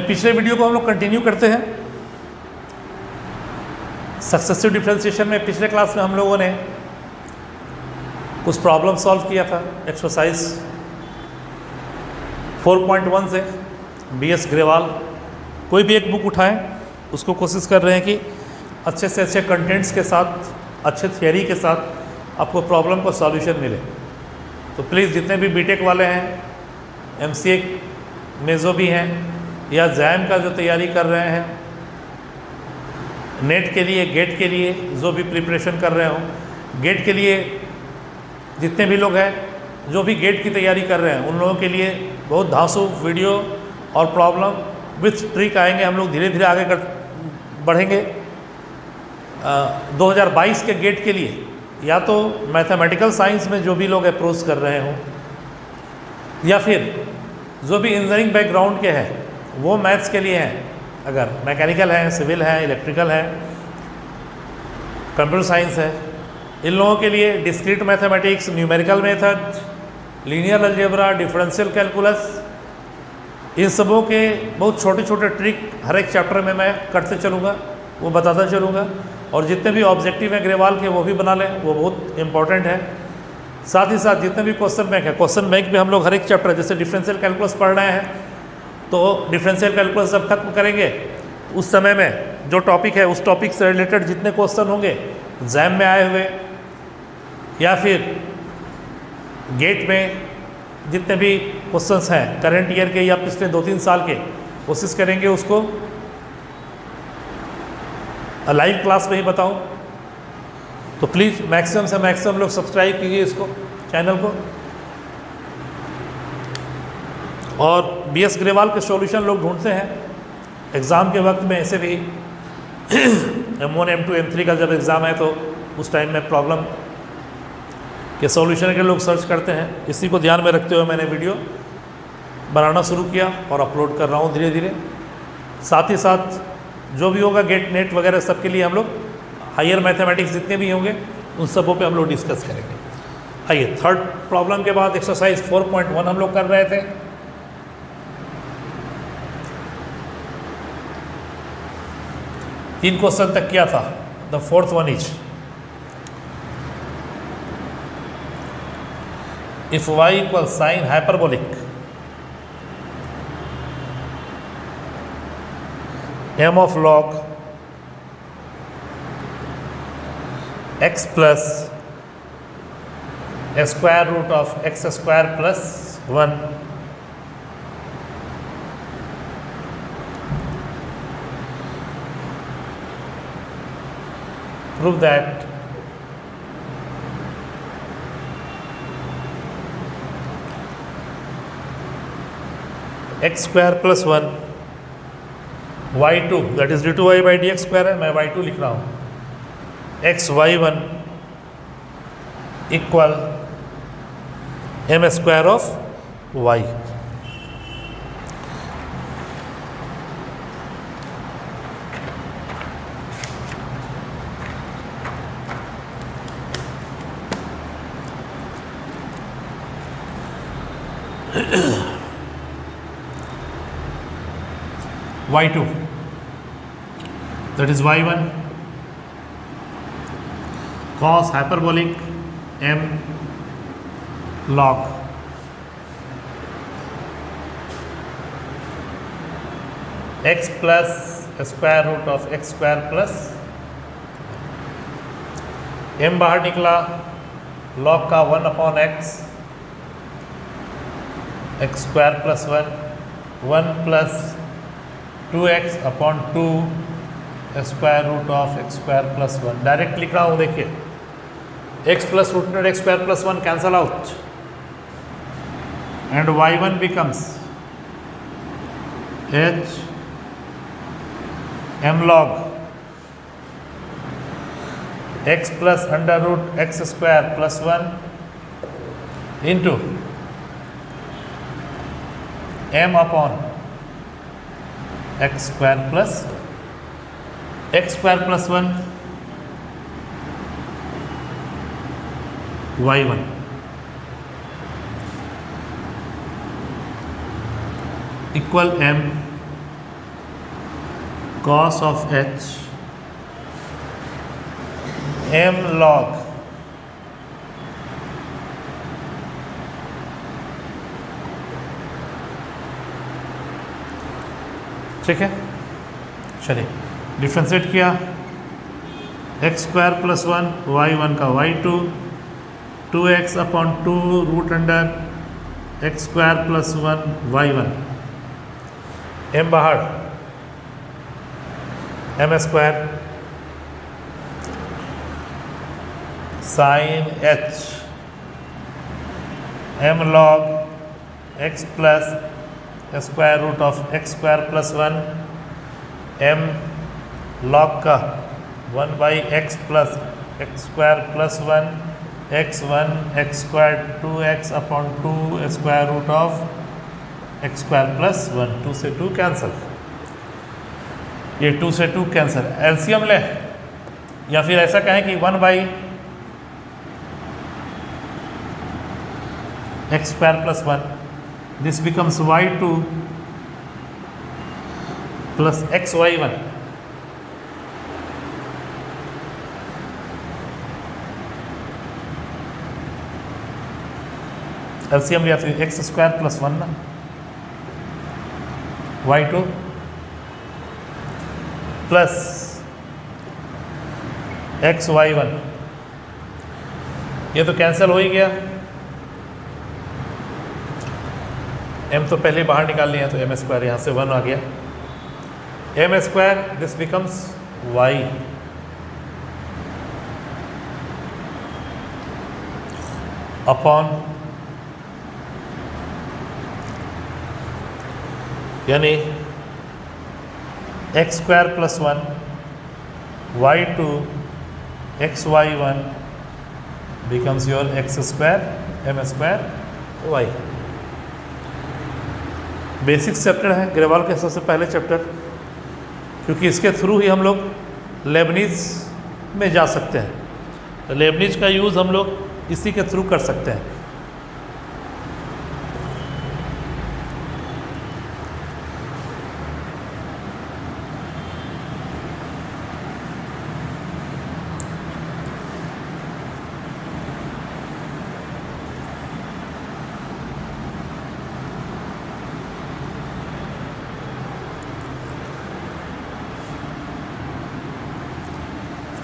पिछले वीडियो को हम लोग कंटिन्यू करते हैं। सक्सेसिव डिफरेंशिएशन में पिछले क्लास में हम लोगों ने कुछ प्रॉब्लम सॉल्व किया था एक्सरसाइज 4.1 से। BS ग्रेवाल कोई भी एक बुक उठाएं, उसको कोशिश कर रहे हैं कि अच्छे से अच्छे कंटेंट्स के साथ, अच्छे थियरी के साथ आपको प्रॉब्लम को सॉल्यूशन मिले। तो प्लीज़ जितने भी बीटेक वाले हैं, MCA में जो भी हैं, या जैम का जो तैयारी कर रहे हैं, नेट के लिए, गेट के लिए जो भी प्रिपरेशन कर रहे हो, गेट के लिए जितने भी लोग हैं जो भी गेट की तैयारी कर रहे हैं, उन लोगों के लिए बहुत धांसू वीडियो और प्रॉब्लम विथ ट्रिक आएंगे। हम लोग धीरे धीरे आगे बढ़ेंगे। 2022 के गेट के लिए या तो मैथमेटिकल साइंस में जो भी लोग अप्रोच कर रहे हों, या फिर जो भी इंजीनियरिंग बैकग्राउंड के हैं वो मैथ्स के लिए हैं। अगर मैकेनिकल है, सिविल है, इलेक्ट्रिकल है, कंप्यूटर साइंस है, इन लोगों के लिए discrete mathematics, numerical method, linear algebra, differential calculus, इन सबों के बहुत छोटे छोटे ट्रिक हर एक चैप्टर में मैं करते चलूँगा, वो बताता चलूँगा। और जितने भी ऑब्जेक्टिव हैं ग्रेवाल के वो भी बना लें, वो बहुत इंपॉर्टेंट है। साथ ही साथ जितने भी क्वेश्चन बैंक है, क्वेश्चन बैंक में हम लोग हर एक चैप्टर, जैसे डिफरेंशियल कैलकुलस पढ़ रहे हैं, तो डिफरेंशियल कैलकुलस जब खत्म करेंगे उस समय में जो टॉपिक है उस टॉपिक से रिलेटेड जितने क्वेश्चन होंगे जैम में आए हुए, या फिर गेट में जितने भी क्वेश्चंस हैं करंट ईयर के या पिछले 2-3 साल के, कोशिश करेंगे उसको लाइव क्लास में ही बताऊं। तो प्लीज़ मैक्सिमम से मैक्सिमम लोग सब्सक्राइब कीजिए इसको, चैनल को। और BS ग्रेवाल के सॉल्यूशन लोग ढूंढते हैं एग्ज़ाम के वक्त में। ऐसे भी M1, M2, M3 का जब एग्ज़ाम है तो उस टाइम में प्रॉब्लम के सॉल्यूशन के लोग सर्च करते हैं। इसी को ध्यान में रखते हुए मैंने वीडियो बनाना शुरू किया और अपलोड कर रहा हूँ धीरे धीरे। साथ ही साथ जो भी होगा गेट, नेट वगैरह सब के लिए हम लोग हायर मैथमेटिक्स जितने भी होंगे उन सबों पे हम लोग डिस्कस करेंगे। आइए, थर्ड प्रॉब्लम के बाद एक्सरसाइज 4.1 हम लोग कर रहे थे। तीन क्वेश्चन तक किया था। The fourth one is, if y equal sine hyperbolic m of log x plus a square root of x square plus 1 prove that x square plus 1 y2 that is d2y by dx square है, मैं y2 लिख रहा हूँ, x y1 equal m square of y। y2 that is y1 cos hyperbolic m log x plus square root of x square plus m बाहर निकला, log का 1 upon x, x square plus 1, 1 plus 2x upon 2 square root of x square plus 1। Direct लिख रहा हूँ, देखिए x plus root not x square plus 1 cancel out and y1 becomes h m log x plus under root x square plus 1 into m upon x square plus 1 y1 equal m cos of h m log ठीक है। चलिए differentiate किया, x square plus one y one का y two, 2x upon 2 root under x square plus one y one, m बाहर m square sine h m log x plus square root of x square plus one, m log का 1 by x plus x square plus one x square 2x upon 2 square root of x square plus one, 2 से 2 cancel, ये 2 से 2 cancel, LCM ले या फिर ऐसा कहें कि 1 by x square plus one, this becomes y2 plus xy1, LCM लिया फिर एक्स स्क्वायर प्लस वन ना y2 प्लस xy1, ये तो कैंसिल हो ही गया, m तो पहले बाहर निकाल लिया तो एम स्क्वायर यहाँ से 1 आ गया, m square this becomes y upon यानी x square plus one y2 xy1 becomes your x square m square y। Basic chapter है ग्रेवाल के सबसे पहले चैप्टर, क्योंकि इसके थ्रू ही हम लोग लेबनीज में जा सकते हैं, तो लेबनीज का यूज़ हम लोग इसी के थ्रू कर सकते हैं।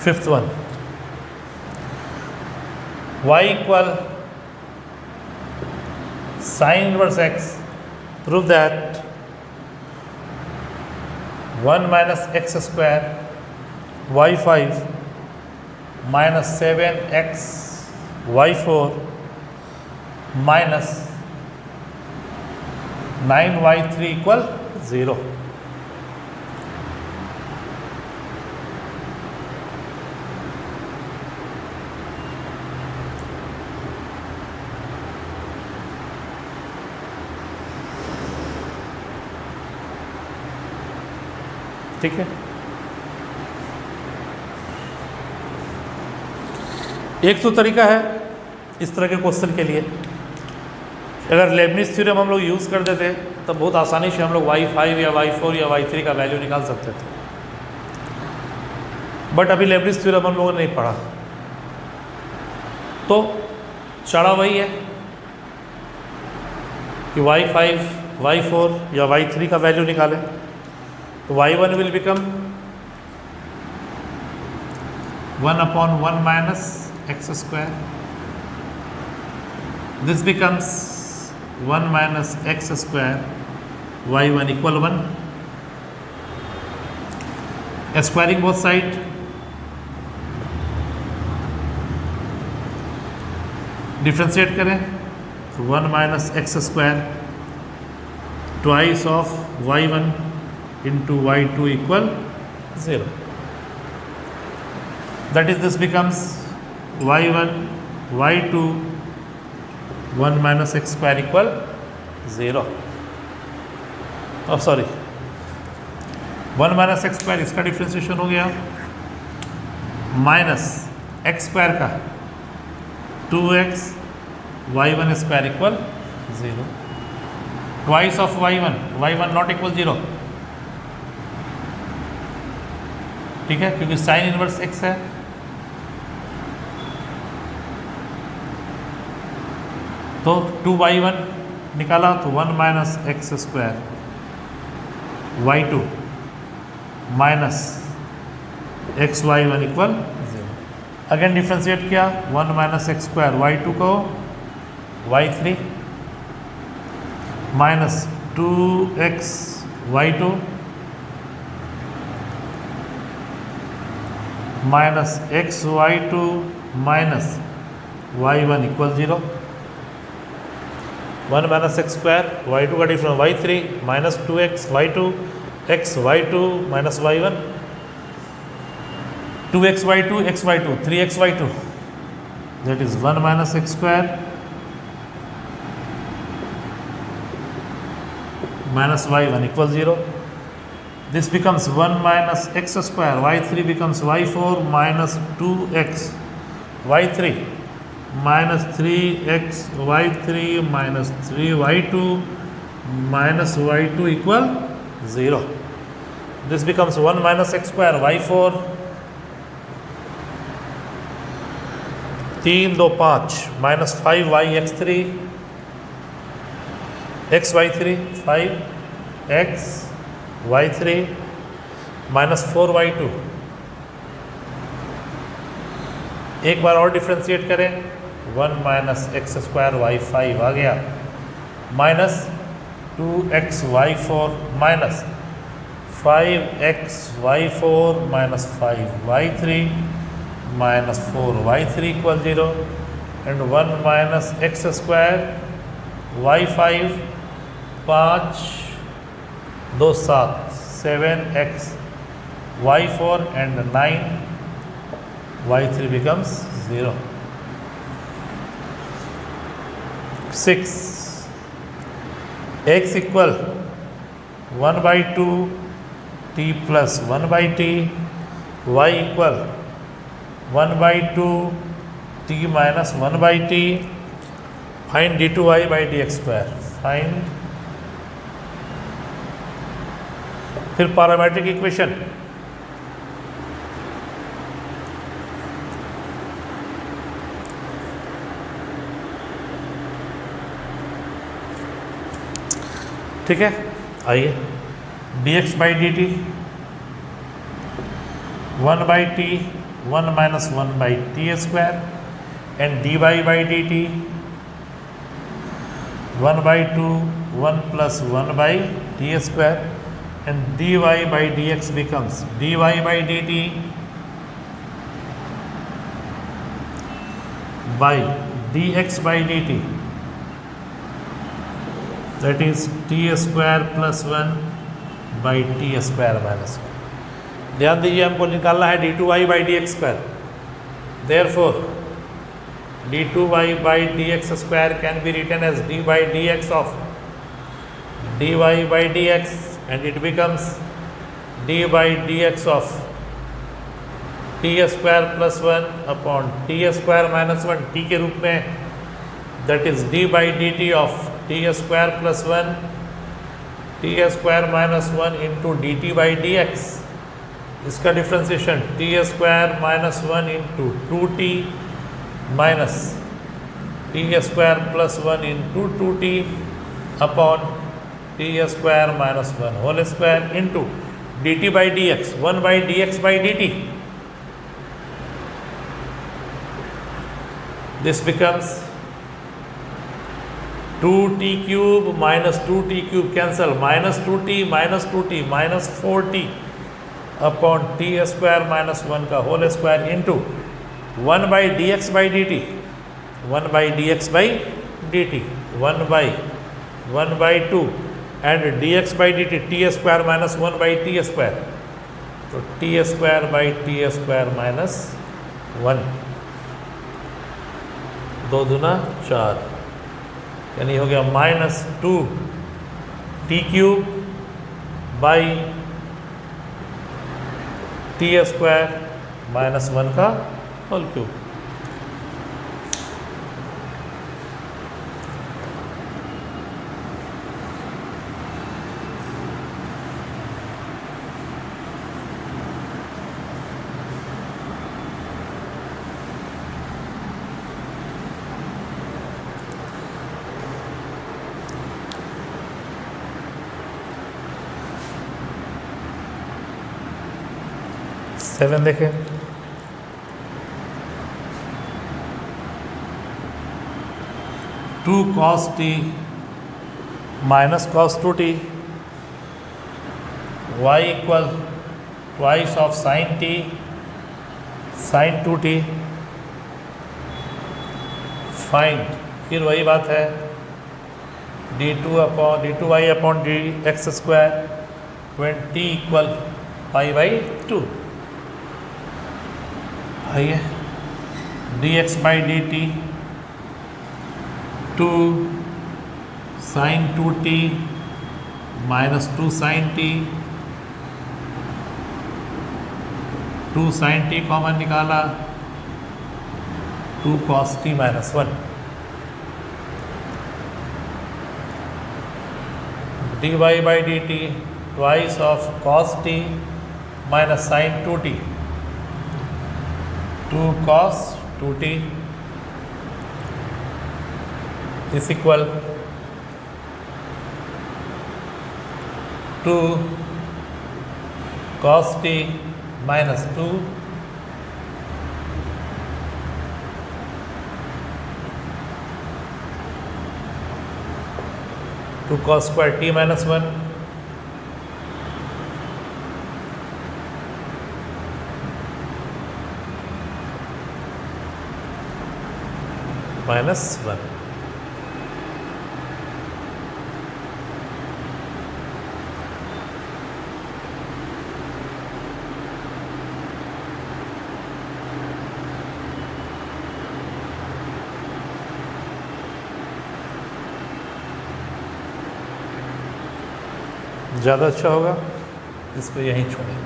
Fifth one, y equal sine inverse x, prove that 1 minus x square y5 minus 7x y4 minus 9y3 equal 0। ठीक है, एक तो तरीका है इस तरह के क्वेश्चन के लिए, अगर लेबनिज थ्योरम हम लोग यूज़ कर देते तब बहुत आसानी से हम लोग y5 या y4 या y3 का वैल्यू निकाल सकते थे, बट अभी लेबनिज थ्योरम हम लोगों ने नहीं पढ़ा, तो चढ़ा वही है कि y5 y4 या y3 का वैल्यू निकालें, तो y1 will become 1 upon 1 minus x square, this becomes 1 minus x square y1 equal 1, squaring both side, differentiate करें तो 1 minus x square twice of y1 into y2 equal 0, that is this becomes y1 y2 1 minus x square equal 0, oh sorry 1 minus x square इसका differentiation हो गया, minus x square का 2x y1 square equal 0, twice of y1 not equal 0, ठीक है, क्योंकि sine inverse x है। तो 2y1 निकाला तो 1 minus x square y2 minus x y one equal 0। Again differentiate किया, 1 माइनस एक्स स्क्वायर y2 को y3 minus 2x y2 minus x y2 minus y1 equal 0। 1 minus x square y2 का difference y3 minus 2x y2 x y2 minus y1 2x y2 x y2 3x y2 that is 1 minus x square minus y1 equals 0. This becomes 1 minus x square y3 becomes y4 minus 2x y3 minus 3x y3 minus 3y2 minus y2 equal 0. This becomes 1 minus x square y4 3 2 5 minus 5y x3 x y3 5 x y3 minus 4y2। एक बार और differentiate करें, 1 minus x square y5 आ गया minus 2x y4 minus 5x y4 minus 5y3 minus 4y3 equal 0 and 1 minus x square y5 5 2 7 7x y4 and 9 y3 becomes 0। 6 x equal 1 by 2 t plus 1 by t y equal 1 by 2 t minus 1 by t। Find d2y by dx square। Find फिर parametric equation, ठीक है। आइए dx by dt 1 by t 1 minus 1 by t square and dy by dt 1 by 2 1 plus 1 by t square and dy by dx becomes dy by dt by dx by dt that is t square plus 1 by t square minus 1। ध्यान दीजिए, हमको निकालना है d2y by dx square। Therefore d2y by dx square can be written as d by dx of dy by dx and it becomes d by dx of t square plus 1 upon t square minus 1 t के रूप में, that is d by dt of t square plus 1 t square minus 1 into dt by dx। इसका differentiation t square minus 1 into 2t minus t square plus 1 into 2t upon t square minus 1 whole square into dt by dx 1 by dx by dt। This becomes 2t cube minus 2t cube cancel minus 2t minus 4t upon t square minus 1 का whole square into 1 by dx by dt 1 by dx by dt 1 by 2 and dx by dt t square minus 1 by t square, तो t square by t square minus 1 2 दूना 4 यानी हो गया minus 2 t cube by t square minus 1 का whole cube. 7 देखें। Two cos t minus cos 2t, y equal twice of sine t sine 2t। Find, फिर वही बात है, d2y upon dx square 20 equal π/2। आइए, dx by dt 2 sine 2t minus 2 sine t, 2 sine t common निकाला, 2 cos t minus 1। dy by dt twice of cos t minus sine 2t, 2 cos 2t is equal 2 cos t minus 2 2 cos square t minus 1 minus 1। ज़्यादा अच्छा होगा इसको यहीं छोड़ें।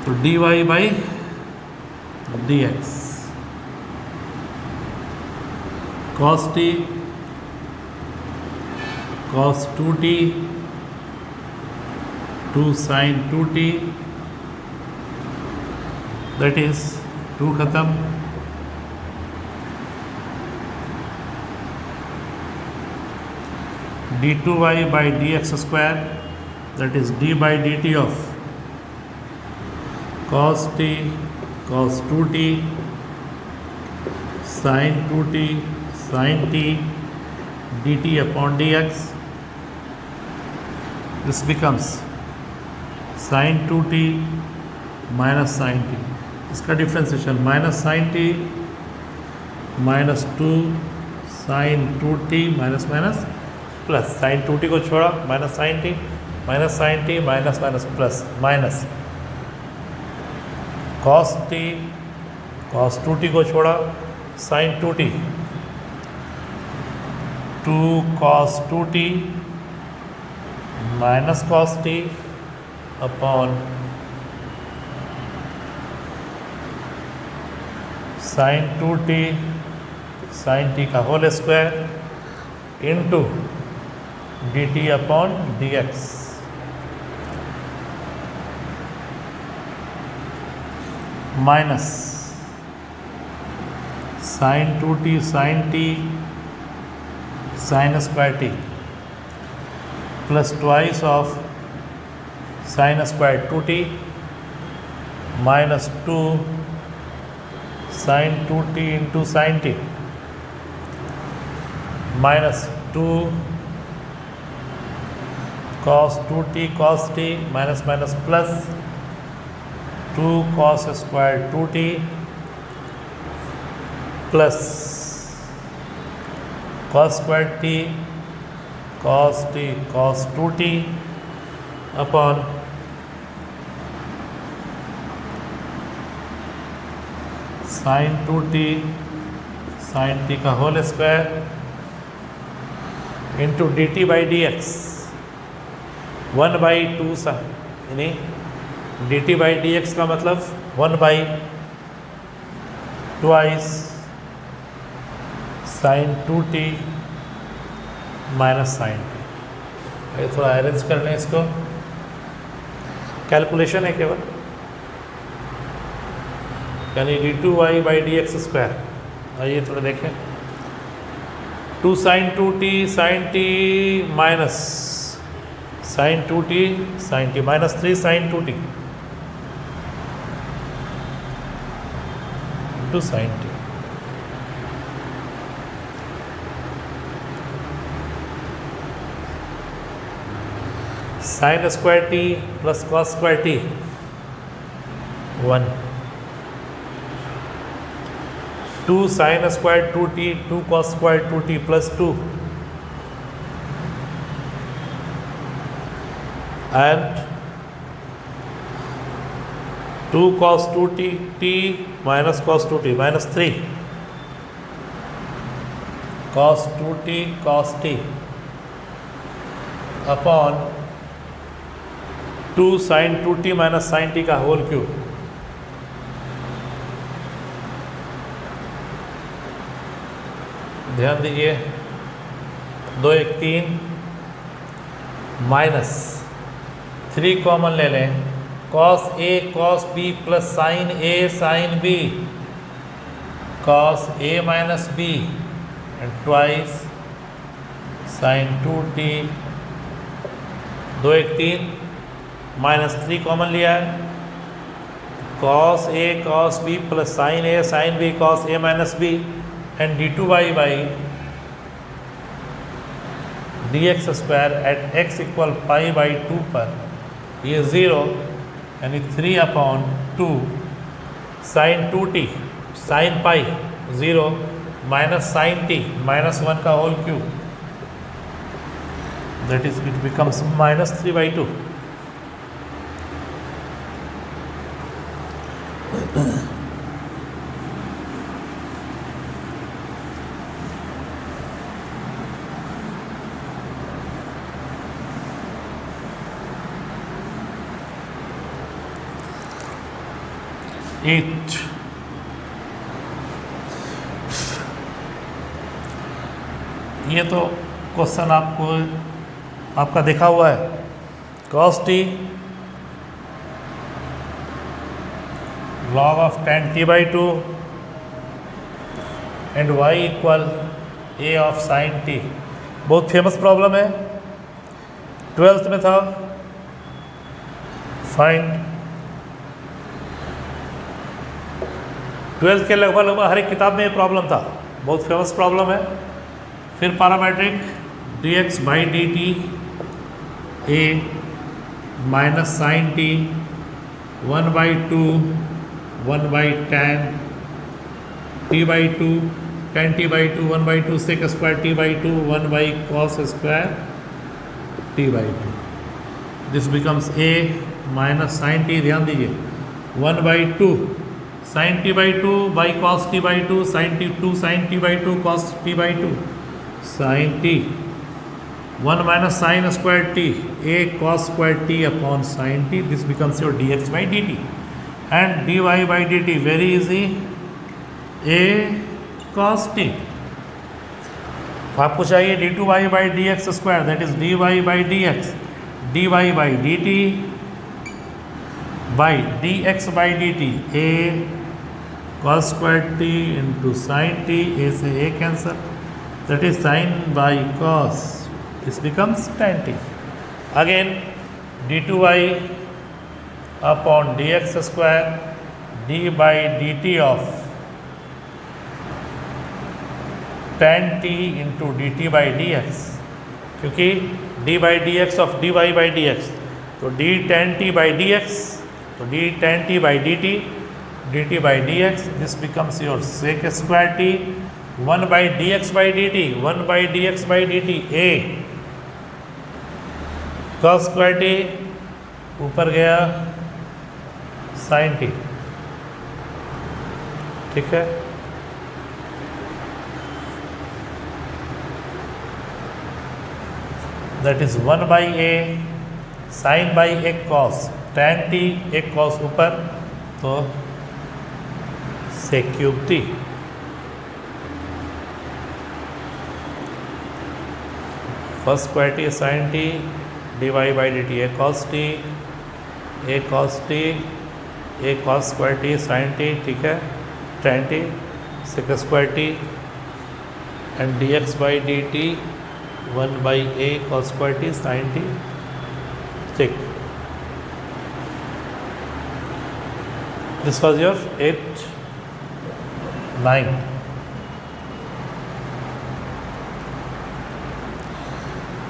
तो dy by dx cos t cos 2t 2 sin 2t, that is 2 ख़त्म, d2y by dx square, that is d by dt of cos t cos 2t sin 2t sin t dt upon dx. This becomes sin 2t minus sin t, इसका differentiation minus sin t minus 2 sin 2t minus minus plus, sine 2t को छोड़ा minus sine t minus sine t minus minus plus minus cos t cos 2t को छोड़ा sine 2t 2 cos 2t minus cos t upon sine 2t sine t का whole square into dt upon dx। Minus sine 2t sine t sine square t plus twice of sine square 2t minus 2 sine 2t into sine t minus 2 cos 2t cos t minus minus plus 2 cos square 2t plus cos square t cos 2t upon sine 2t sine t का whole square into dt by dx 1/2 सा, यानी dt by dx का मतलब 1/2 sine 2t minus sine t. थोड़ा arrange कर लें इसको, calculation है केवल, यानी d2y बाई dx स्क्वायर। आइए थोड़ा देखें, 2 sine 2t sine t minus sine 2t sine t minus 3 sine 2t into sine t। Sine square t plus cos square t 1, 2 sine square 2t 2 cos square 2t plus 2 and 2 cos 2t t minus cos 2t minus 3 cos 2t cos t upon 2 sin 2t minus sin t का whole cube. ध्यान दीजिए 2 1 3 minus 3 common ले लें, cos a cos b plus sine a sine b cos a minus b and twice sine 2t 2 1 3 minus 3 common लिया है, cos a cos b plus sine a sine b cos a minus b and d2y by dx square at x equal pi by 2 पर ये 0 यानी 3 upon 2 sine 2t sine pi 0 minus sine t minus 1 का whole cube, that is it becomes minus 3 by 2। ये तो question आपका देखा हुआ है, cos t log of tan t by 2 and y equal a of sin t, बहुत famous problem है, 12th में था। फाइंड 12th के लगभग हर एक किताब में ये प्रॉब्लम था, बहुत फेमस प्रॉब्लम है। फिर parametric dx by d t a minus sine t 1 by 2 1 by tan t by 2 tan t by 2 1 by 2 sec square t by 2 1 by cos square t by 2, this becomes a minus sine t, ध्यान दीजिए 1 by 2 sine t by 2 by cos t by 2 sine t 2 sine t by 2 cos t by 2 sine t 1 minus sine square t a cos square t upon sine t, this becomes your d x by d t and d y by d t, very easy, a cos t. आपको चाहिए d two y by d x square, that is d y by d x, d y by d t by d x by d t, a cos square t into sine t, ए से ए cancer, that is sin by cos, this becomes tan t. Again d2y upon dx square d by dt of tan t into dt by dx, क्योंकि d by dx of dy by dx, तो d tan t by dx, तो d tan t by dt, dt by dx, this becomes your sec square t 1 by dx by dt, 1 by dx by dt, a cos square T ऊपर गया sin t, ठीक है। That is 1 by a sin by a cos, tan t एक cos ऊपर, तो sec cube t, first square t sine t d y by d t a cos t a cos square t sine t, ठीक है, tan t sec square t and d x by d t 1 by a cos square t sine t ठीक, this was your 8, 9.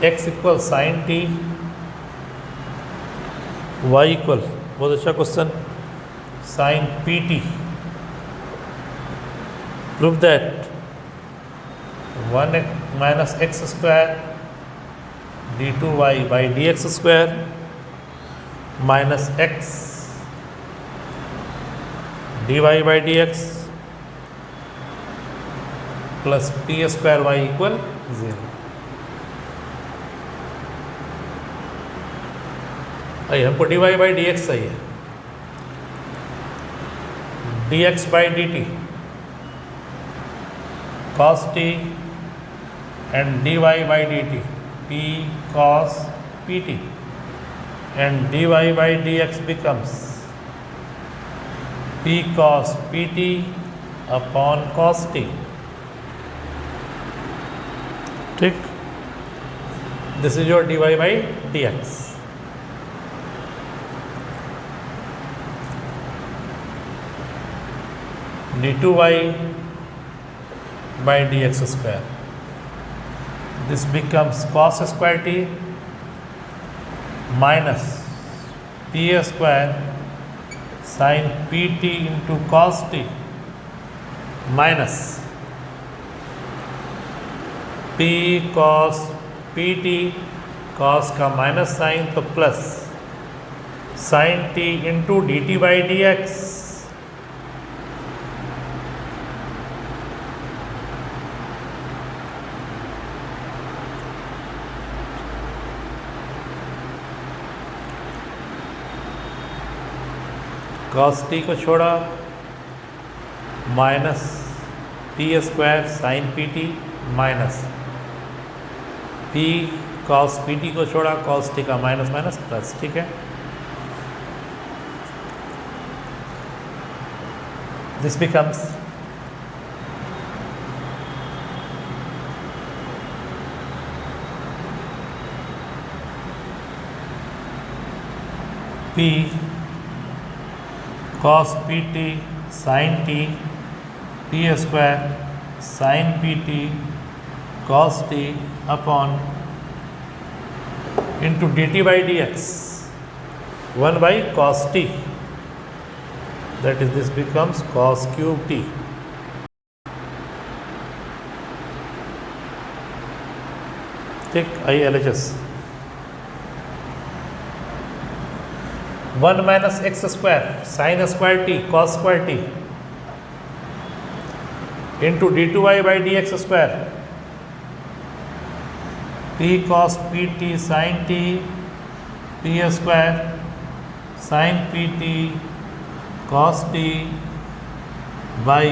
x equals sin t, y equal, बहुत अच्छा question, sin pt. Prove that 1 minus x square d2y by dx square minus x dy by dx plus p square y equal 0. आइए हमको dy by dx चाहिए, dx by dt cos t and dy by dt p cos pt and dy by dx becomes p cos pt upon cos t. ठीक, this is your dy by dx. d2y by dx square, this becomes cos square t minus p square sin pt into cos t minus p cos pt, cos का minus sign तो plus sin t into dt by dx. cos t को छोड़ा minus P square sine p T minus P cos p T को छोड़ा cos T का minus minus plus. ठीक है, this becomes P cos pt sin t p square sin pt cos t upon into dt by dx 1 by cos t, that is this becomes cos cube t. ठीक, आई LHS 1 minus x square sin square t cos square t into d2y by dx square p cos pt sin t p square sin pt cos t by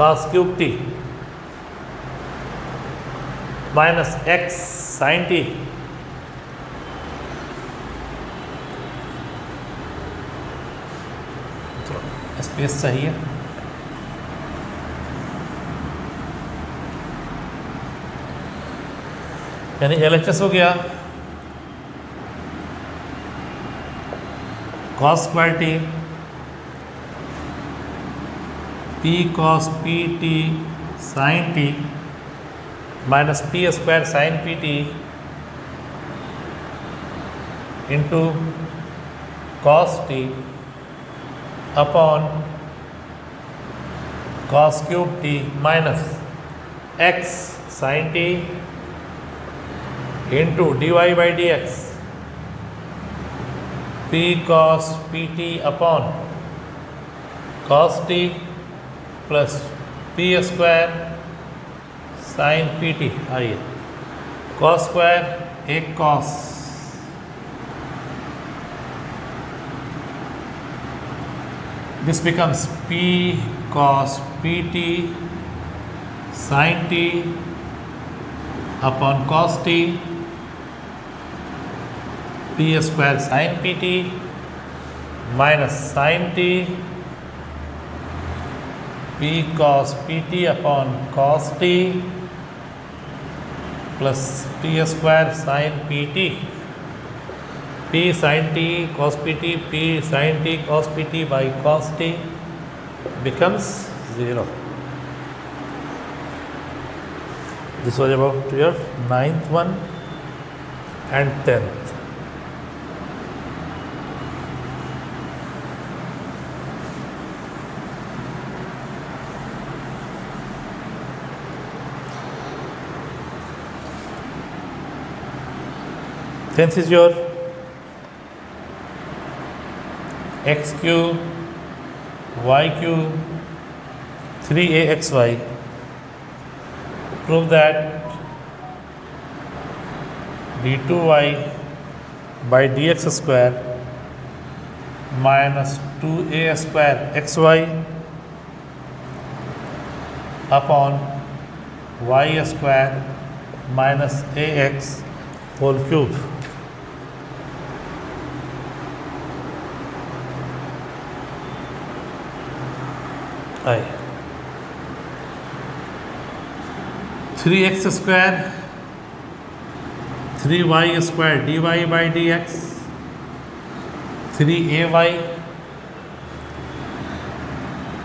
cos cube t minus x sin t. Space चाहिए, यानी LHS हो गया cos square T p cos p t sin t minus p square sin p t into cos t upon cos cube t minus x sin t into dy by dx p cos pt upon cos t plus p square sin pt. आइए cos square एक cos this becomes p cos pt sin t upon cos t p square sin pt minus sin t p cos pt upon cos t plus t square sine p t, p sine t cos p t, p sine t cos p t by cos t becomes 0. This was about your 9th one and 10th. Tenth is your x cube y cube 3axy. Prove that d2y by dx square minus 2a square xy upon y square minus ax whole cube. I 3x square 3y square dy by dx 3ay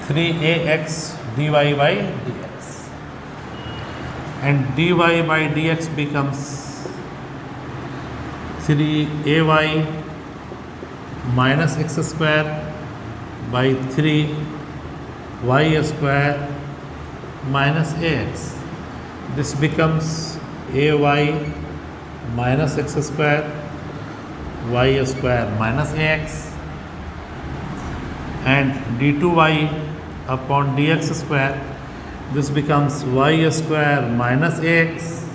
3ax dy by dx, and dy by dx becomes 3ay minus x square by 3y square minus ax. This becomes ay minus x square y square minus ax, and d2y upon dx square. This becomes y square minus ax,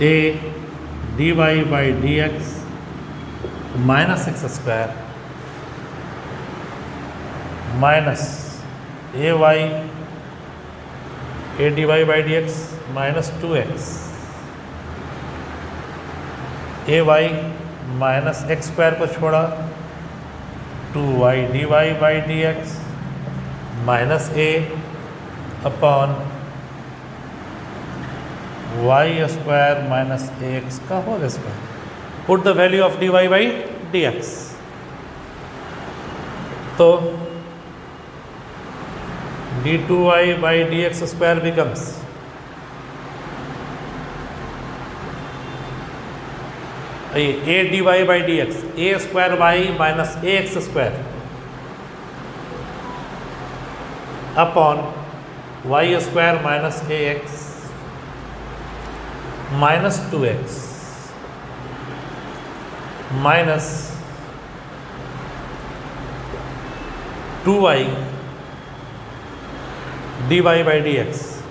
a dy by dx minus x square minus ay a dy by dx minus 2x, ay minus x square को छोड़ा 2y dy by dx minus a upon y square minus ax का whole square. Put the value of dy by dx. तो d2y by dx square becomes a dy by dx a square y minus ax square upon y square minus ax minus 2x minus 2y dy by dx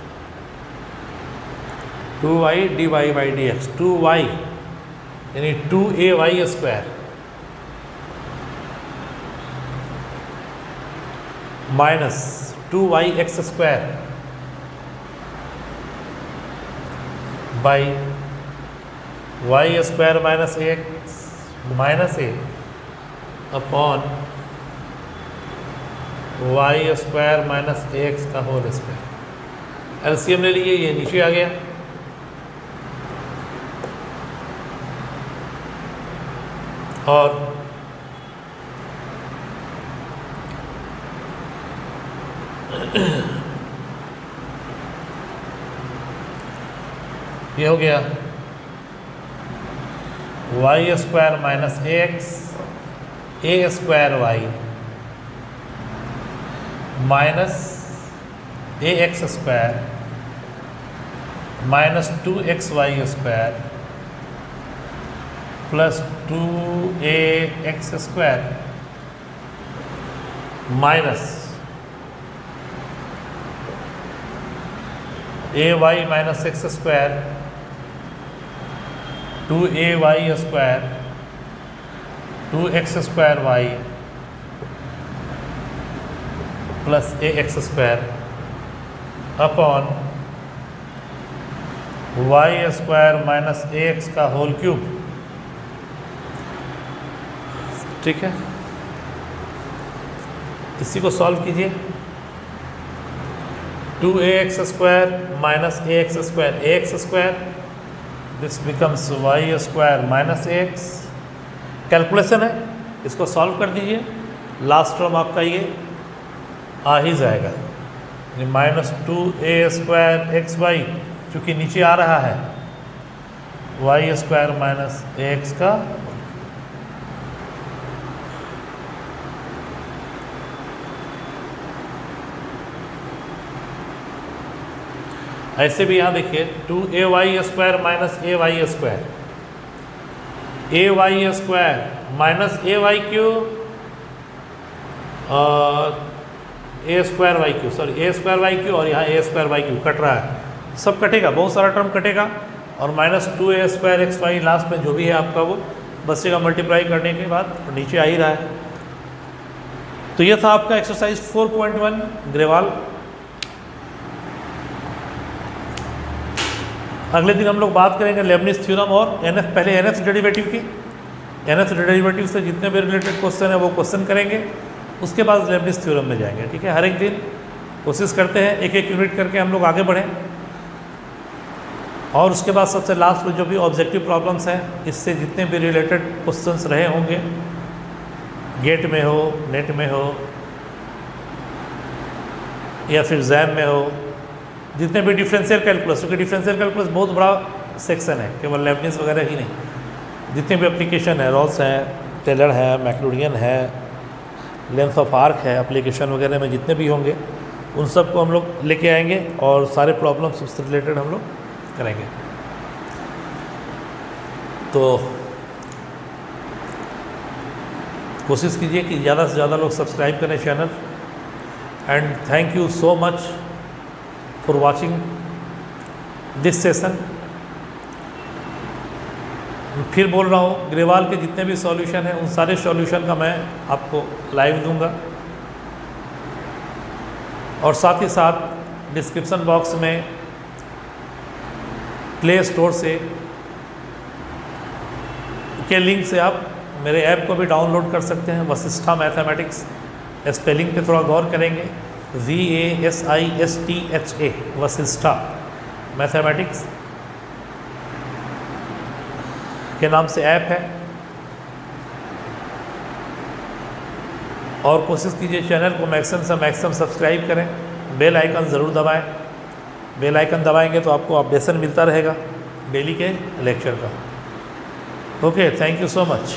2y dy by dx 2y यानी 2ay square minus 2yx square by y square minus x minus A upon y square minus x का whole square. LCM ले लीजिए, ये नीचे आ गया. और ये हो गया y square minus x a square y minus a x square minus 2xy square plus 2ax square minus ay minus x square 2ay square 2x square y plus ax square upon y square minus ax का whole cube. ठीक है, इसी को solve कीजिए. 2ax square minus ax square, ax square this becomes y square minus x. Calculation है, इसको solve कर दीजिए, लास्ट टर्म आपका ये आ ही जाएगा, माइनस 2a² एक्स वाई, चूँकि नीचे आ रहा है वाई स्क्वायर माइनस एक्स का। ऐसे भी यहाँ देखिए 2ay² minus ay², ay² minus ay³ a²y³ sorry a²y³ और यहाँ a²y³ कट रहा है, सब कटेगा, बहुत सारा टर्म कटेगा और minus 2a² x Y last में जो भी है आपका वो बचेगा मल्टीप्लाई करने के बाद, नीचे आ ही रहा है। तो ये था आपका एक्सरसाइज 4.1 ग्रेवाल। अगले दिन हम लोग बात करेंगे लेबनिज थ्योरम और एनएफ, पहले एनएफ डेरिवेटिव की, एनएफ डेरिवेटिव से जितने भी रिलेटेड क्वेश्चन है वो क्वेश्चन करेंगे, उसके बाद लेबनिज थ्योरम में जाएंगे। ठीक है, हर एक दिन कोशिश करते हैं एक एक यूनिट करके हम लोग आगे बढ़ें, और उसके बाद सबसे लास्ट में जो भी ऑब्जेक्टिव प्रॉब्लम्स हैं, इससे जितने भी रिलेटेड क्वेश्चंस रहे होंगे, गेट में हो, नेट में हो या फिर जैम में हो, जितने भी डिफरेंशियल कैलकुलस, क्योंकि डिफरेंशियल कैलकुलस बहुत बड़ा सेक्शन है, केवल लेबनिज वगैरह ही नहीं, जितने भी एप्लीकेशन है, रॉल्स हैं, टेलर है, मैक्लूरियन है, लेंथ ऑफ आर्क है, एप्लीकेशन वगैरह में जितने भी होंगे उन सब को हम लोग लेके आएंगे और सारे प्रॉब्लम्स उससे रिलेटेड हम लोग करेंगे। तो कोशिश कीजिए कि ज़्यादा से ज़्यादा लोग सब्सक्राइब करें channel, and thank you so much for watching this session. फिर बोल रहा हूँ, ग्रेवाल के जितने भी सॉल्यूशन हैं उन सारे सॉल्यूशन का मैं आपको लाइव दूंगा, और साथ ही साथ डिस्क्रिप्शन बॉक्स में प्ले स्टोर से के लिंक से आप मेरे ऐप को भी डाउनलोड कर सकते हैं, वशिष्ठा मैथमेटिक्स। स्पेलिंग पे थोड़ा गौर करेंगे, VASISTHA वशिष्ठा मैथमेटिक्स के नाम से ऐप है। और कोशिश कीजिए चैनल को मैक्सिमम से मैक्सिमम सब्सक्राइब करें, बेल आइकन ज़रूर दबाएं, बेल आइकन दबाएंगे तो आपको अपडेशन मिलता रहेगा डेली के लेक्चर का। Okay, thank you so much.